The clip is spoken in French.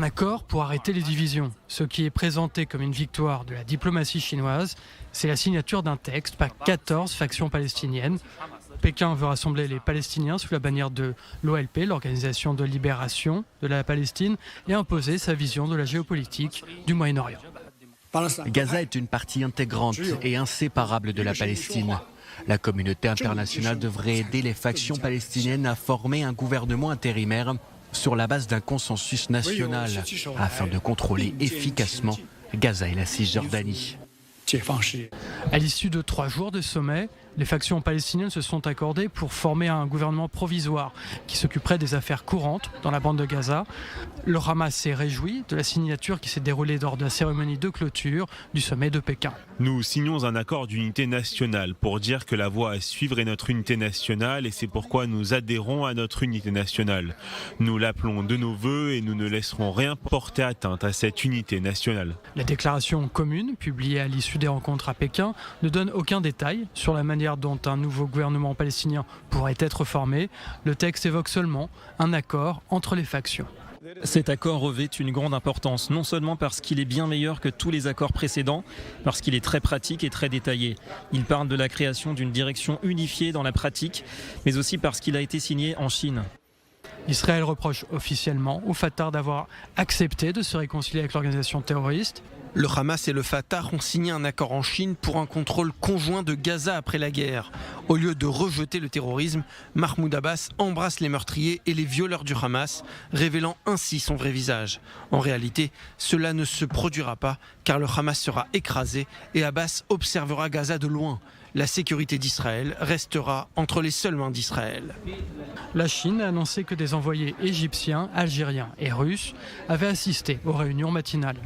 accord pour arrêter les divisions. Ce qui est présenté comme une victoire de la diplomatie chinoise, c'est la signature d'un texte par 14 factions palestiniennes. Pékin veut rassembler les Palestiniens sous la bannière de l'OLP, l'Organisation de libération de la Palestine, et imposer sa vision de la géopolitique du Moyen-Orient. Gaza est une partie intégrante et inséparable de la Palestine. La communauté internationale devrait aider les factions palestiniennes à former un gouvernement intérimaire sur la base d'un consensus national afin de contrôler efficacement Gaza et la Cisjordanie. À l'issue de 3 jours de sommet, les factions palestiniennes se sont accordées pour former un gouvernement provisoire qui s'occuperait des affaires courantes dans la bande de Gaza. Le Hamas s'est réjoui de la signature qui s'est déroulée lors de la cérémonie de clôture du sommet de Pékin. Nous signons un accord d'unité nationale pour dire que la voie à suivre est notre unité nationale et c'est pourquoi nous adhérons à notre unité nationale. Nous l'appelons de nos vœux et nous ne laisserons rien porter atteinte à cette unité nationale. La déclaration commune, publiée à l'issue des rencontres à Pékin, ne donne aucun détail sur la manière dont un nouveau gouvernement palestinien pourrait être formé. Le texte évoque seulement un accord entre les factions. Cet accord revêt une grande importance, non seulement parce qu'il est bien meilleur que tous les accords précédents, parce qu'il est très pratique et très détaillé. Il parle de la création d'une direction unifiée dans la pratique, mais aussi parce qu'il a été signé en Chine. Israël reproche officiellement au Fatah d'avoir accepté de se réconcilier avec l'organisation terroriste. Le Hamas et le Fatah ont signé un accord en Chine pour un contrôle conjoint de Gaza après la guerre. Au lieu de rejeter le terrorisme, Mahmoud Abbas embrasse les meurtriers et les violeurs du Hamas, révélant ainsi son vrai visage. En réalité, cela ne se produira pas car le Hamas sera écrasé et Abbas observera Gaza de loin. La sécurité d'Israël restera entre les seules mains d'Israël. La Chine a annoncé que des envoyés égyptiens, algériens et russes avaient assisté aux réunions matinales.